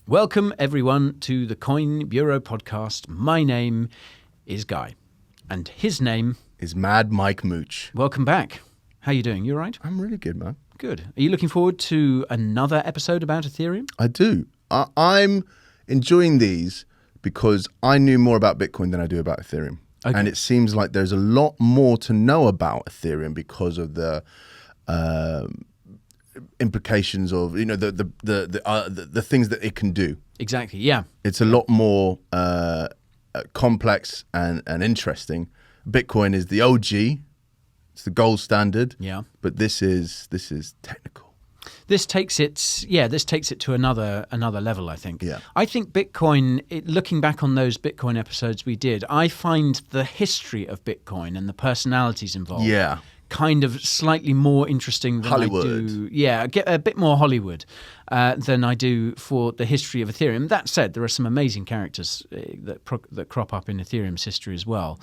Welcome, everyone, to the Coin Bureau podcast. My name is Guy, and his name is Mad Mike Mooch. Welcome back. How you doing? You all right? I'm really good, man. Good. Are you looking forward to another episode about Ethereum? I do. I'm enjoying these because I knew more about Bitcoin than I do about Ethereum. Okay. And it seems like there's a lot more to know about Ethereum because of the implications of the things that it can do. Exactly. Yeah. It's a lot more complex and interesting. Bitcoin is the OG. It's the gold standard. Yeah. But this is technical. This takes it to another level, I think. Yeah. I think Bitcoin, looking back on those Bitcoin episodes we did, I find the history of Bitcoin and the personalities involved kind of slightly more interesting than Hollywood. I do. Yeah, get a bit more Hollywood than I do for the history of Ethereum. That said, there are some amazing characters that crop up in Ethereum's history as well.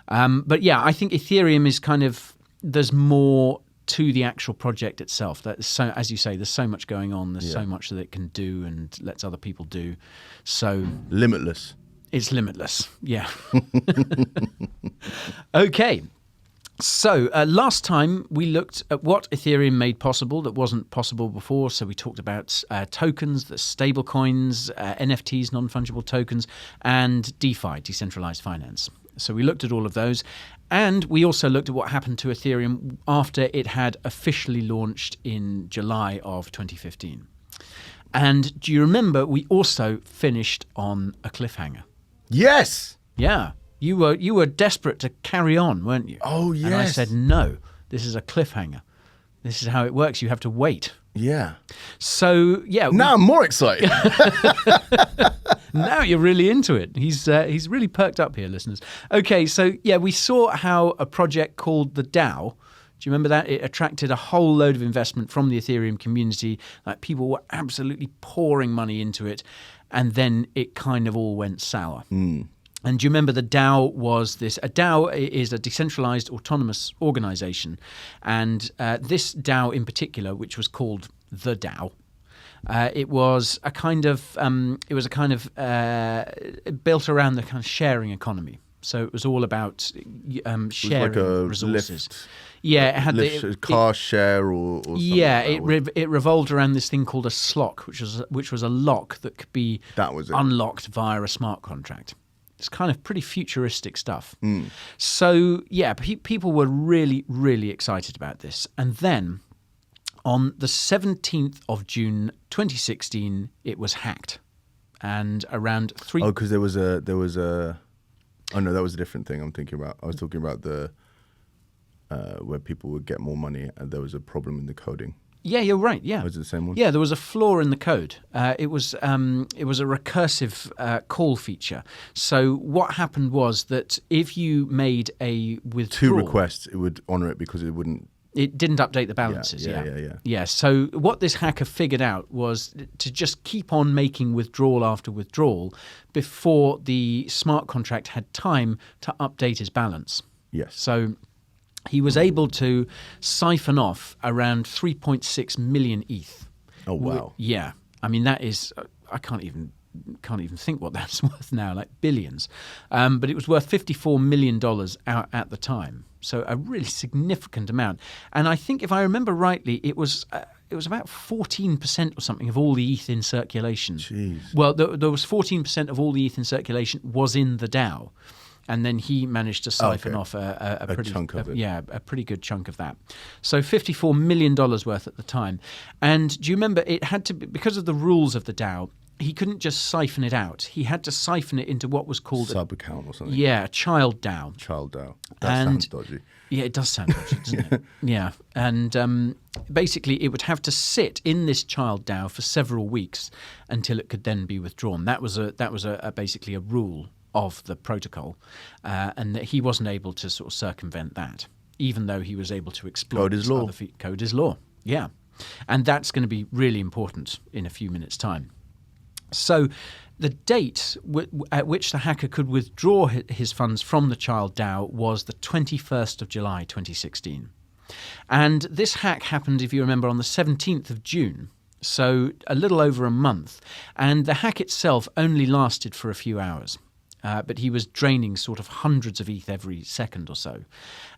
But yeah, I think Ethereum is kind of, there's more to the actual project itself. That is so, as you say, there's so much going on. There's so much that it can do and lets other people do. So limitless. It's limitless. Yeah. Okay. So last time we looked at what Ethereum made possible that wasn't possible before. So we talked about tokens, the stable coins, NFTs, non-fungible tokens, and DeFi, decentralized finance. So we looked at all of those. And we also looked at what happened to Ethereum after it had officially launched in July of 2015. And do you remember we also finished on a cliffhanger? Yes. Yeah. You were desperate to carry on, weren't you? Oh, yes. And I said, no, this is a cliffhanger. This is how it works. You have to wait. Yeah. So, yeah. Now I'm more excited. Now you're really into it. He's really perked up here, listeners. Okay, so, yeah, we saw how a project called the DAO, do you remember that? It attracted a whole load of investment from the Ethereum community. Like, people were absolutely pouring money into it. And then it kind of all went sour. Mm. And do you remember the DAO was this? A DAO is a decentralized autonomous organization. And this DAO in particular, which was called the DAO, it was a kind of built around the kind of sharing economy. So it was all about sharing resources. Lift, yeah, it had the car share or something. Yeah, it revolved around this thing called a SLOC, which was a lock that could be unlocked via a smart contract. It's kind of pretty futuristic stuff. Mm. So, yeah, people were really, really excited about this. And then on the 17th of June 2016, it was hacked. And around three... Oh, because there was a... Oh, no, that was a different thing I'm thinking about. I was talking about the... where people would get more money and there was a problem in the coding. Yeah, you're right. Yeah, was it the same one? Yeah, there was a flaw in the code. It was a recursive call feature. So what happened was that if you made a withdrawal, 2 requests, it would honor it because it wouldn't. It didn't update the balances. Yeah. So what this hacker figured out was to just keep on making withdrawal after withdrawal before the smart contract had time to update his balance. Yes. So he was able to siphon off around 3.6 million ETH. Oh, wow. Yeah. I mean, that is, I can't even think what that's worth now, like billions. But it was worth $54 million out at the time. So a really significant amount. And I think if I remember rightly, it was about 14% or something of all the ETH in circulation. Jeez. Well, there was 14% of all the ETH in circulation was in the DAO. And then he managed to siphon off a pretty chunk of it. Yeah, a pretty good chunk of that. So $54 million worth at the time. And do you remember it had to be, because of the rules of the DAO, he couldn't just siphon it out. He had to siphon it into what was called sub-account or something. Yeah, a child DAO. Child DAO. That sounds dodgy. Yeah, it does sound dodgy, doesn't it? Yeah. And basically it would have to sit in this child DAO for several weeks until it could then be withdrawn. That was basically a rule of the protocol, and that he wasn't able to sort of circumvent that, even though he was able to exploit code is law. Code is law, yeah. And that's going to be really important in a few minutes' time. So the date at which the hacker could withdraw his funds from the child DAO was the 21st of July 2016. And this hack happened, if you remember, on the 17th of June. So a little over a month. And the hack itself only lasted for a few hours. But he was draining sort of hundreds of ETH every second or so.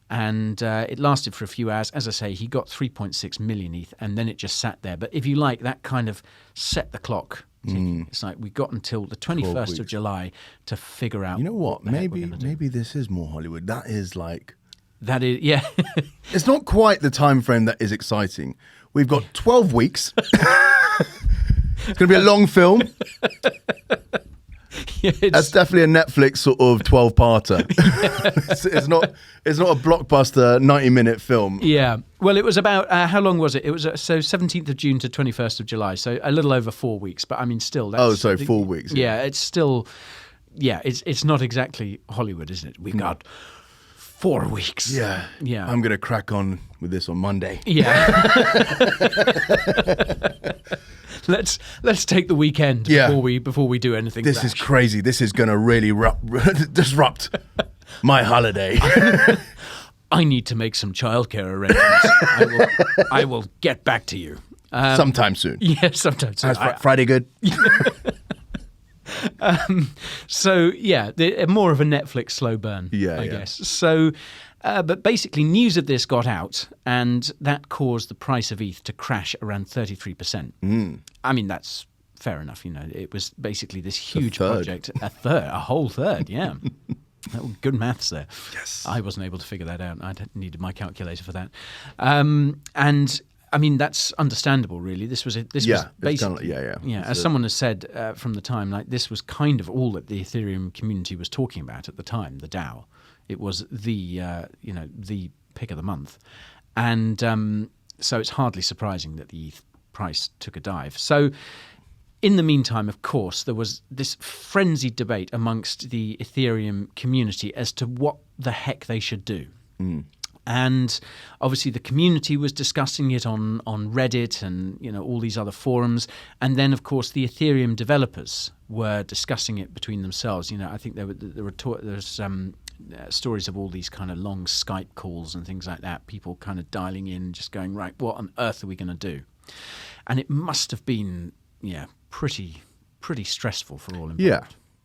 And it lasted for a few hours. As I say, he got 3.6 million ETH, and then it just sat there. But if you like, that kind of set the clock. It's like we got until the 21st of July to figure out. You know what? Maybe this is more Hollywood. That is like... That is, yeah. It's not quite the time frame that is exciting. We've got 12 weeks. It's going to be a long film. Yeah, that's definitely a Netflix sort of 12-parter. It's not a blockbuster 90-minute film. Yeah. Well, it was about, how long was it? It was, so 17th of June to 21st of July. So a little over 4 weeks. But I mean, still. That's, 4 weeks. Yeah, it's still, it's not exactly Hollywood, isn't it? We've got 4 weeks. Yeah. Yeah. I'm going to crack on with this on Monday. Yeah. Let's take the weekend before we do anything. This is crazy. This is going to really disrupt my holiday. I need to make some childcare arrangements. I will get back to you sometime soon. Yeah, sometime soon. Friday good? So yeah, more of a Netflix slow burn. I guess. So. But basically, news of this got out, and that caused the price of ETH to crash around 33%. I mean, that's fair enough. You know, it was basically this huge project. A whole third, yeah. Good maths there. Yes. I wasn't able to figure that out. I needed my calculator for that. And I mean, that's understandable, really. This was basically, as someone has said from the time, like this was kind of all that the Ethereum community was talking about at the time, the DAO. It was the pick of the month, and so it's hardly surprising that the ETH price took a dive. So, in the meantime, of course, there was this frenzied debate amongst the Ethereum community as to what the heck they should do. And obviously, the community was discussing it on Reddit and all these other forums, and then of course the Ethereum developers were discussing it between themselves. I think there's stories of all these kind of long Skype calls and things like that, people kind of dialing in, just going, right, what on earth are we going to do? And it must have been, pretty stressful for all involved. Yeah.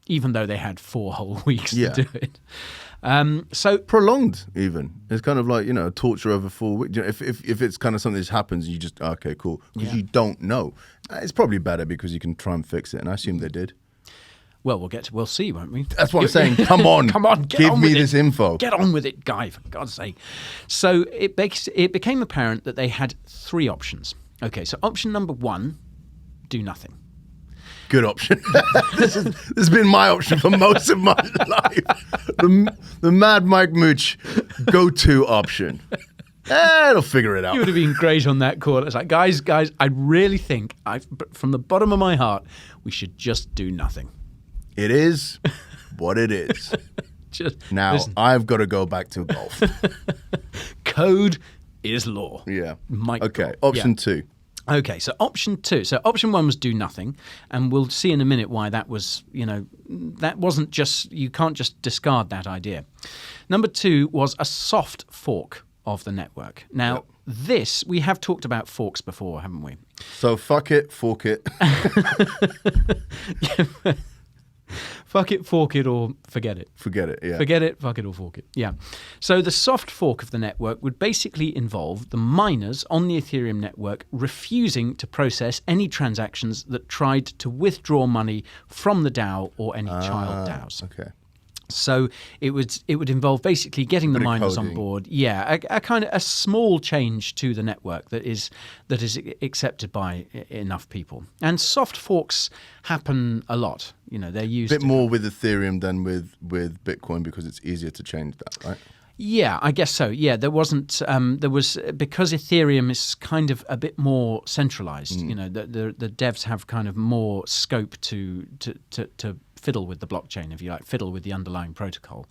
Even though they had 4 whole weeks to do it. So prolonged, even. It's kind of like, torture over 4 weeks. If it's kind of something that happens, you just, okay, cool. Because you don't know. It's probably better because you can try and fix it. And I assume they did. Well, we'll see, won't we? That's what I'm saying. Come on. Give me this info. Get on with it, Guy, for God's sake. So it became apparent that they had 3 options. Okay, so option number 1, do nothing. Good option. This has been my option for most of my life. The Mad Mike Mooch go-to option. It'll figure it out. You would have been great on that call. It's like, guys, I really think, from the bottom of my heart, we should just do nothing. It is what it is. Listen. I've got to go back to golf. Code is law. Yeah. Okay. Option 2. Okay, so option 2. So option 1 was do nothing, and we'll see in a minute why that was, that wasn't just, you can't just discard that idea. Number 2 was a soft fork of the network. Now, this, we have talked about forks before, haven't we? So fuck it, fork it. Fuck it, fork it, or forget it. Forget it, yeah. Forget it, fuck it, or fork it. Yeah. So the soft fork of the network would basically involve the miners on the Ethereum network refusing to process any transactions that tried to withdraw money from the DAO or any child DAOs. Okay. So it would involve basically getting the miners on board. Yeah, a kind of a small change to the network that is accepted by enough people. And soft forks happen a lot. They're used a bit more with Ethereum than with Bitcoin because it's easier to change that, right? Yeah, I guess so. Yeah, there was because Ethereum is kind of a bit more centralized. The devs have kind of more scope to fiddle with the blockchain, if you like, fiddle with the underlying protocol.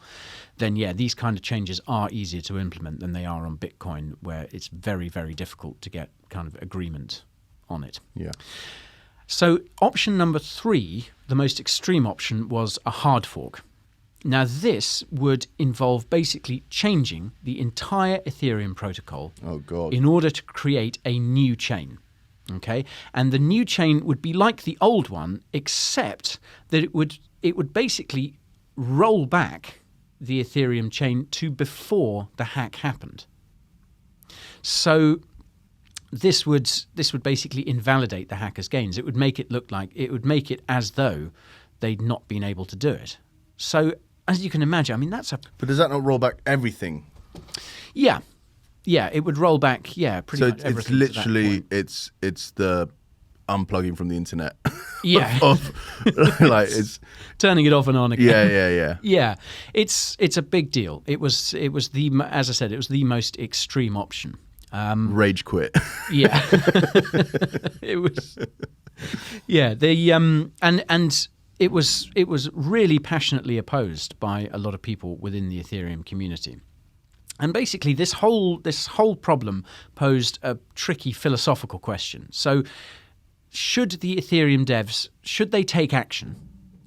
Then these kind of changes are easier to implement than they are on Bitcoin, where it's very, very difficult to get kind of agreement on it. Yeah. So option number 3, the most extreme option, was a hard fork. Now, this would involve basically changing the entire Ethereum protocol in order to create a new chain. Okay, and the new chain would be like the old one, except that it would basically roll back the Ethereum chain to before the hack happened. So this would basically invalidate the hacker's gains. It would make it look like it would make it as though they'd not been able to do it. So as you can imagine, I mean But does that not roll back everything? Yeah, it would roll back. Yeah, pretty much everything. So it's literally it's the unplugging from the internet. Yeah, like it's turning it off and on again. Yeah. Yeah, it's a big deal. It was as I said, it was the most extreme option. Rage quit. Yeah, it was. Yeah, and it was really passionately opposed by a lot of people within the Ethereum community. And basically, this whole problem posed a tricky philosophical question. So, should the Ethereum devs take action?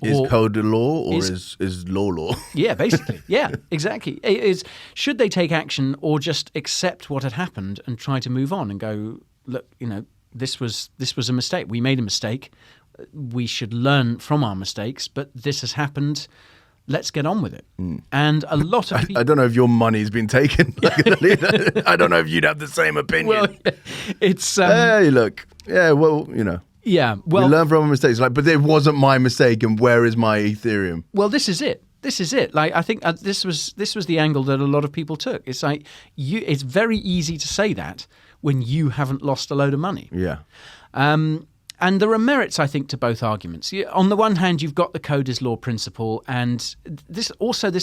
Is code law or is law? Yeah, basically. Yeah, exactly. Should they take action or just accept what had happened and try to move on and go, look, this was a mistake. We made a mistake. We should learn from our mistakes, but this has happened. Let's get on with it. And a lot of people... I don't know if your money's been taken. I don't know if you'd have the same opinion. Well, it's... hey, look. Yeah, well, Yeah, well... We learn from our mistakes. But it wasn't my mistake, and where is my Ethereum? Well, this is it. Like, I think this was the angle that a lot of people took. It's like, it's very easy to say that when you haven't lost a load of money. Yeah. And there are merits, I think, to both arguments. On the one hand, you've got the code is law principle, and this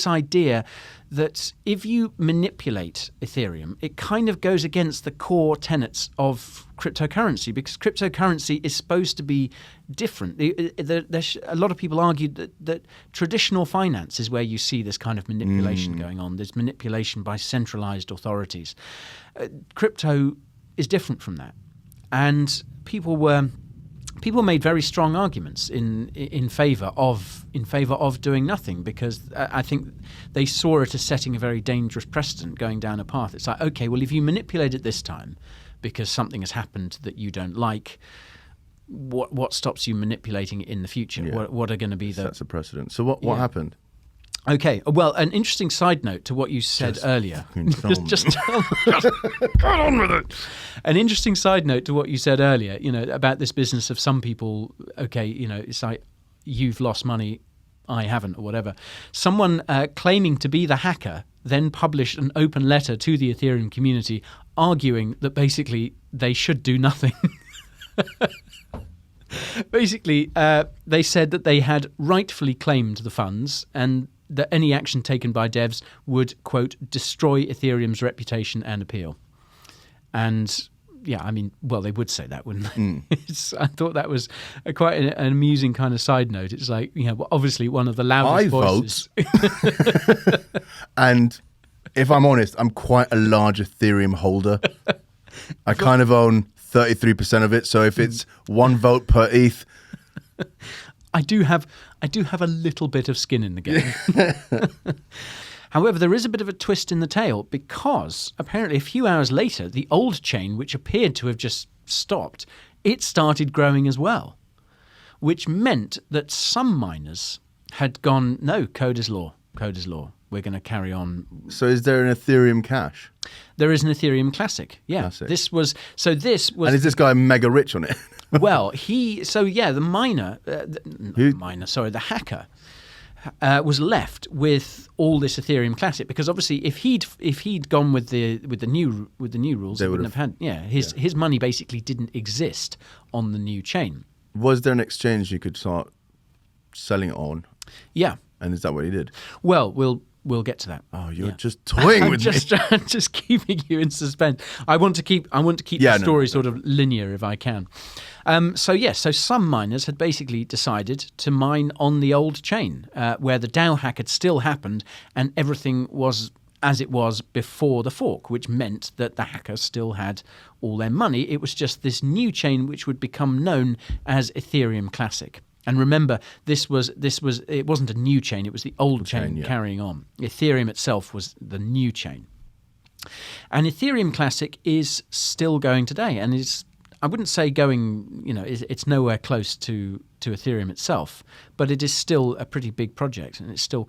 idea that if you manipulate Ethereum, it kind of goes against the core tenets of cryptocurrency, because cryptocurrency is supposed to be different. A lot of people argue that traditional finance is where you see this kind of manipulation going on. There's manipulation by centralized authorities. Crypto is different from that, and people made very strong arguments in favor of doing nothing, because I think they saw it as setting a very dangerous precedent going down a path. It's like, okay, well, if you manipulate it this time because something has happened that you don't like, what stops you manipulating it in the future? Yeah. What are going to be That's a precedent. So what happened? Okay, well, an interesting side note to what you said earlier. Just tell me. Get on with it. An interesting side note to what you said earlier, about this business of some people, okay, it's like, you've lost money, I haven't, or whatever. Someone claiming to be the hacker then published an open letter to the Ethereum community arguing that basically they should do nothing. Basically, they said that they had rightfully claimed the funds and that any action taken by devs would, quote, destroy Ethereum's reputation and appeal. And yeah, I mean, well, they would say that, wouldn't they? I thought that was quite an amusing kind of side note. It's like, obviously one of the loudest voices. Vote. And if I'm honest, I'm quite a large Ethereum holder. I kind of own 33% of it. So if it's one vote per ETH... I do have a little bit of skin in the game. However, there is a bit of a twist in the tale, because apparently a few hours later, the old chain, which appeared to have just stopped, it started growing as well, which meant that some miners had gone, no, code is law. We're going to carry on. So is there an Ethereum Cash? There is an Ethereum Classic. Yeah. Classic. This was. And is this guy mega rich on it? Well, the hacker was left with all this Ethereum Classic, because obviously if he'd gone with the new rules, they wouldn't have had. His money basically didn't exist on the new chain. Was there an exchange you could start selling it on? Yeah. And is that what he did? Well, we'll get to that. Oh, you're just toying with me. I'm just keeping you in suspense. I want to keep the story sort of linear if I can. So some miners had basically decided to mine on the old chain, where the DAO hack had still happened and everything was as it was before the fork, which meant that the hackers still had all their money. It was just this new chain which would become known as Ethereum Classic. And remember, it wasn't a new chain, it was the old chain carrying on. Ethereum itself was the new chain. And Ethereum Classic is still going today, and is I wouldn't say going, it's nowhere close to Ethereum itself, but it is still a pretty big project, and it's still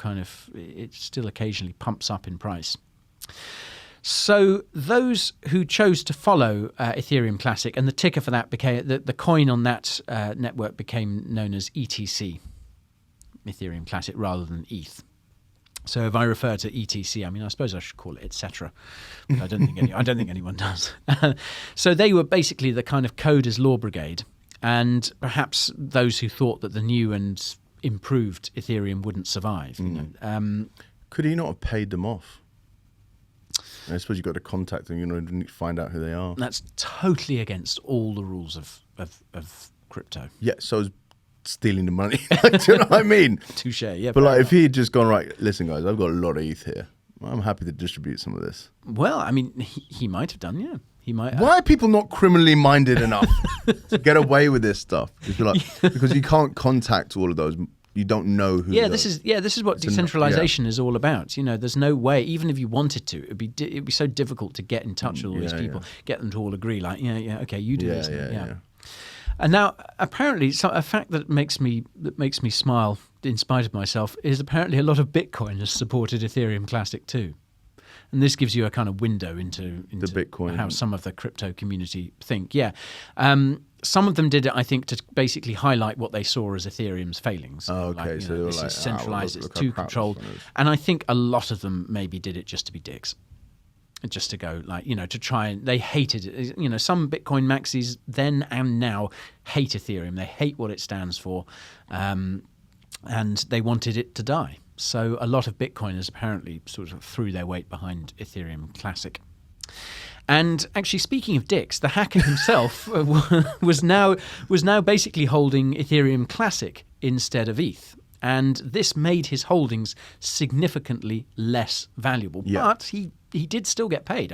occasionally pumps up in price. So those who chose to follow Ethereum Classic, and the ticker for that became, the coin on that network became known as ETC, Ethereum Classic, rather than ETH. So if I refer to ETC, I suppose I should call it etc. But I don't think anyone does. So they were basically the kind of coders law brigade, and perhaps those who thought that the new and improved Ethereum wouldn't survive. Could he not have paid them off? I suppose you've got to contact them, and find out who they are. That's totally against all the rules of crypto. Yeah, so is stealing the money. Do you know what I mean? Touche, yeah. But if he had just gone, right, listen, guys, I've got a lot of ETH here. I'm happy to distribute some of this. Well, he might have done, yeah. He might. Why are people not criminally minded enough to get away with this stuff? Because you can't contact all of those. You don't know who. This is what decentralization is all about. There's no way, even if you wanted to, it'd be so difficult to get in touch with all these people, get them to all agree. Like, okay, you do this. Yeah. And now, apparently, a fact that makes me smile in spite of myself is apparently a lot of Bitcoiners supported Ethereum Classic too. And this gives you a kind of window into the Bitcoin, how some of the crypto community think. Yeah. Some of them did it, I think, to basically highlight what they saw as Ethereum's failings. Oh, okay. So this is centralized, it's too controlled. And I think a lot of them maybe did it just to be dicks. Just to go, to try and... They hated it. Some Bitcoin maxis then and now hate Ethereum. They hate what it stands for. And they wanted it to die. So a lot of Bitcoiners apparently sort of threw their weight behind Ethereum Classic. And actually, speaking of dicks, the hacker himself was now basically holding Ethereum Classic instead of ETH. And this made his holdings significantly less valuable. Yeah. But he did still get paid.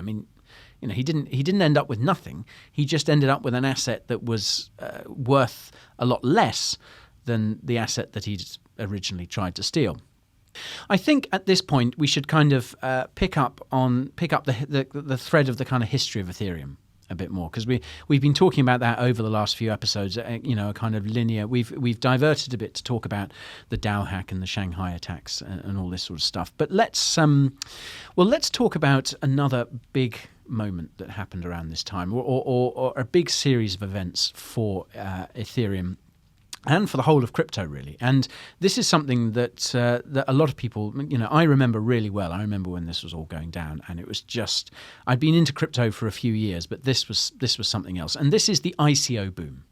He didn't end up with nothing. He just ended up with an asset that was worth a lot less than the asset that he'd originally tried to steal. I think at this point we should kind of pick up the thread of the kind of history of Ethereum a bit more, because we've been talking about that over the last few episodes. A kind of linear. We've diverted a bit to talk about the DAO hack and the Shanghai attacks and all this sort of stuff. But let's talk about another big moment that happened around this time, or a big series of events for Ethereum. And for the whole of crypto, really. And this is something that a lot of people, I remember really well. I remember when this was all going down, and it was just, I'd been into crypto for a few years, but this was something else. And this is the ICO boom.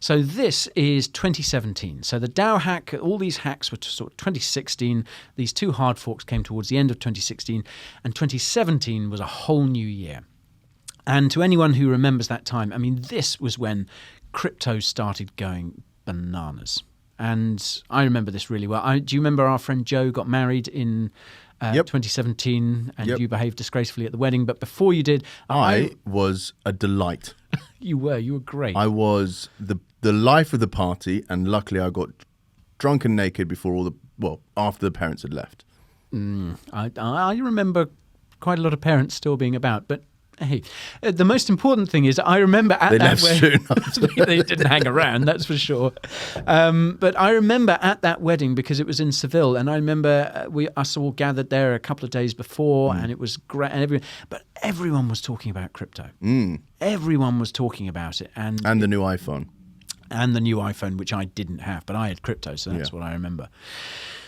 So this is 2017. So the DAO hack, all these hacks were sort of 2016. These two hard forks came towards the end of 2016, and 2017 was a whole new year. And to anyone who remembers that time, this was when crypto started going bananas. And I remember this really well. Do you remember our friend Joe got married in 2017 and you behaved disgracefully at the wedding? But before you did... I was a delight. You were great. I was the life of the party, and luckily I got drunk and naked before after the parents had left. I remember quite a lot of parents still being about, but hey, the most important thing is I remember at that wedding. They didn't hang around, that's for sure. But I remember at that wedding, because it was in Seville, and I remember us all gathered there a couple of days before, and it was great. And everyone was talking about crypto. Everyone was talking about it, and the new iPhone, which I didn't have, but I had crypto, so that's what I remember.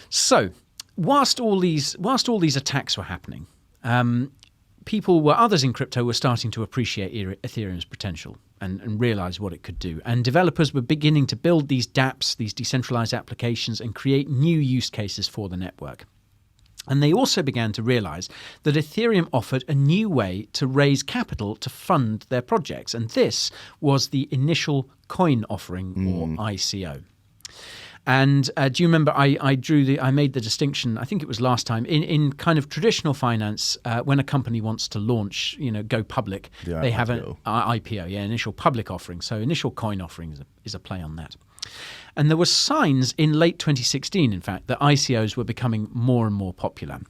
So, whilst all these attacks were happening, others in crypto were starting to appreciate Ethereum's potential and realize what it could do. And developers were beginning to build these dApps, these decentralized applications, and create new use cases for the network. And they also began to realize that Ethereum offered a new way to raise capital to fund their projects. And this was the initial coin offering, or ICO. And do you remember I made the distinction, I think it was last time, in kind of traditional finance, when a company wants to launch, go public, they have an IPO, initial public offering. So initial coin offering is a play on that. And there were signs in late 2016, in fact, that ICOs were becoming more and more popular.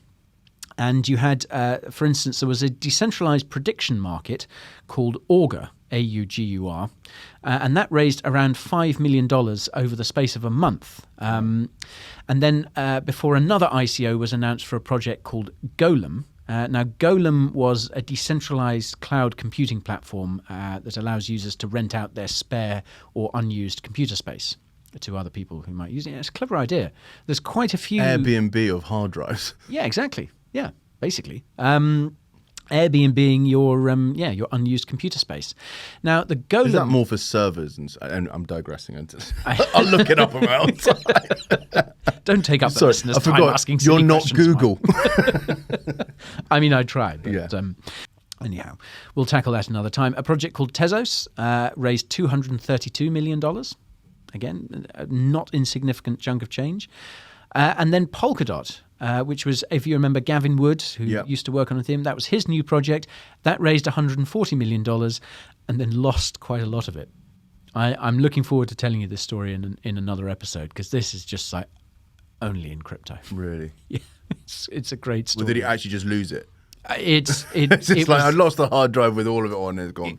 And you had, for instance, there was a decentralized prediction market called Augur, AUGUR, and that raised around $5 million over the space of a month. And then before another ICO was announced for a project called Golem. Now, Golem was a decentralized cloud computing platform that allows users to rent out their spare or unused computer space to other people who might use it. It's a clever idea. There's quite a few... Airbnb of hard drives. Yeah, exactly. Yeah, basically. Airbnb your unused computer space. Now the Golem... Is that more for servers? And I'm digressing. I'll look it up on my own time. Don't take up the listeners' time asking silly You're not questions, Google. I mean, I tried, but Yeah. anyhow, we'll tackle that another time. A project called Tezos raised $232 million. Again, a not insignificant chunk of change. And then Polkadot, which was, if you remember, Gavin Wood, who used to work on Ethereum, that was his new project. That raised $140 million and then lost quite a lot of it. I'm looking forward to telling you this story in another episode, because this is just like only in crypto. Really? Yeah, it's a great story. Or did he actually just lose it? It's I lost the hard drive with all of it on and it's gone.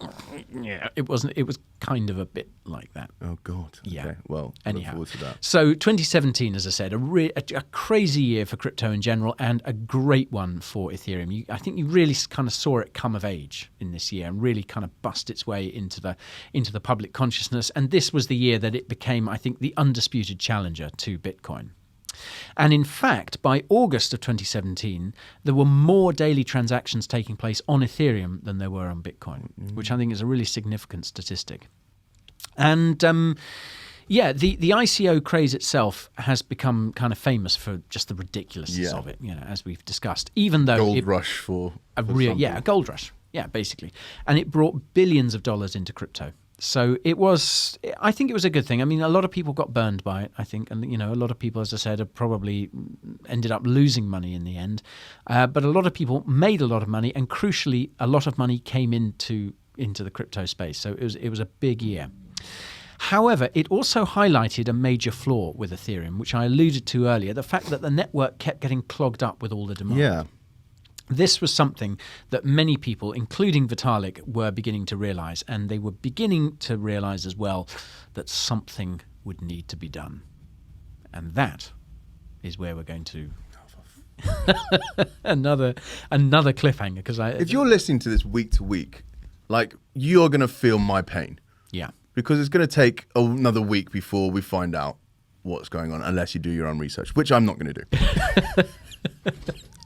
It wasn't. It was kind of a bit like that. Oh God. Yeah. Okay. Well, anyhow, look forward to that. So 2017, as I said, a crazy year for crypto in general, and a great one for Ethereum. I think you really kind of saw it come of age in this year and really kind of bust its way into the public consciousness. And this was the year that it became, I think, the undisputed challenger to Bitcoin. And in fact, by August of 2017, there were more daily transactions taking place on Ethereum than there were on Bitcoin, which I think is a really significant statistic. And the ICO craze itself has become kind of famous for just the ridiculousness of it, as we've discussed. Even though gold rush for a gold rush, basically, and it brought billions of dollars into crypto. So I think it was a good thing. I mean, a lot of people got burned by it, I think. And, a lot of people, as I said, have probably ended up losing money in the end. But a lot of people made a lot of money. And crucially, a lot of money came into the crypto space. So it was a big year. However, it also highlighted a major flaw with Ethereum, which I alluded to earlier, the fact that the network kept getting clogged up with all the demand. Yeah. This was something that many people, including Vitalik, were beginning to realize, and they were beginning to realize as well that something would need to be done. And that is where we're going to another cliffhanger, because if you're listening to this week to week, like, you're going to feel my pain. Yeah. Because it's going to take another week before we find out what's going on, unless you do your own research, which I'm not going to do.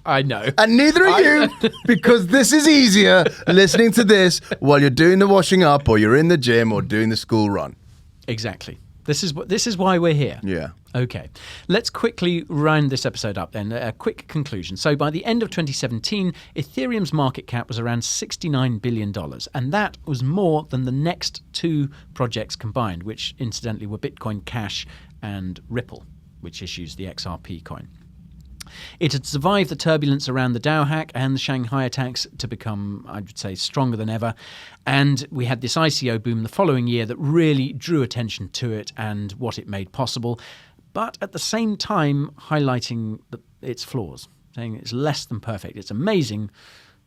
I know. And neither are you, because this is easier listening to this while you're doing the washing up, or you're in the gym, or doing the school run. Exactly. This is why we're here. Yeah. Okay. Let's quickly round this episode up then. A quick conclusion. So by the end of 2017, Ethereum's market cap was around $69 billion. And that was more than the next two projects combined, which incidentally were Bitcoin Cash and Ripple, which issues the XRP coin. It had survived the turbulence around the Dow hack and the Shanghai attacks to become, I would say, stronger than ever. And we had this ICO boom the following year that really drew attention to it and what it made possible, but at the same time highlighting its flaws, saying it's less than perfect. It's amazing,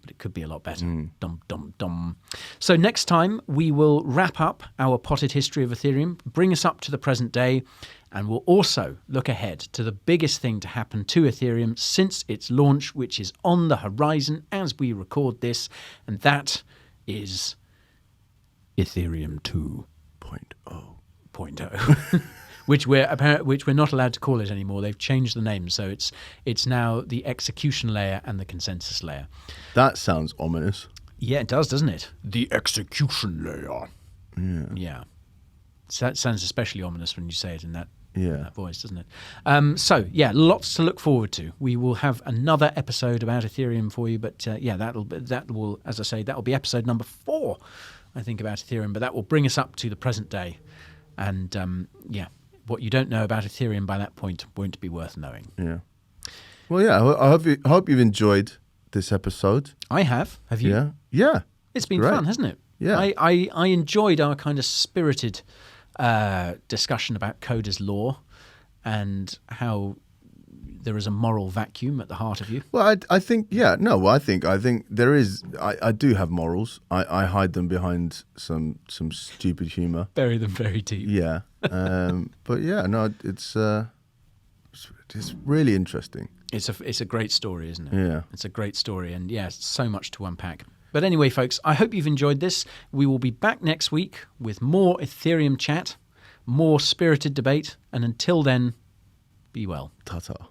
but it could be a lot better. Dum, dum, dum. So next time, we will wrap up our potted history of Ethereum, bring us up to the present day, and we'll also look ahead to the biggest thing to happen to Ethereum since its launch, which is on the horizon as we record this, and that is Ethereum 2.0. Which we're not allowed to call it anymore. They've changed the name, so it's now the execution layer and the consensus layer. That sounds ominous. Yeah, it does, doesn't it? The execution layer. Yeah. So that sounds especially ominous when you say it in that voice, doesn't it? So yeah, lots to look forward to. We will have another episode about Ethereum for you, but that will, as I say, that will be episode number 4, I think, about Ethereum. But that will bring us up to the present day, and what you don't know about Ethereum by that point won't be worth knowing. Yeah. Well, yeah, I hope you've enjoyed this episode. I have. Have you? Yeah. Yeah. It's been Great. fun, hasn't it? Yeah. I enjoyed our kind of spirited discussion about coders law and how there is a moral vacuum at the heart of you. Well, I think, yeah, no, well, I think there is, I do have morals. I hide them behind some stupid humour. Bury them very deep. Yeah. But yeah, no, it's really interesting. It's a great story, isn't it? Yeah. It's a great story, and yeah, so much to unpack. But anyway, folks, I hope you've enjoyed this. We will be back next week with more Ethereum chat, more spirited debate, and until then, be well. Ta-ta.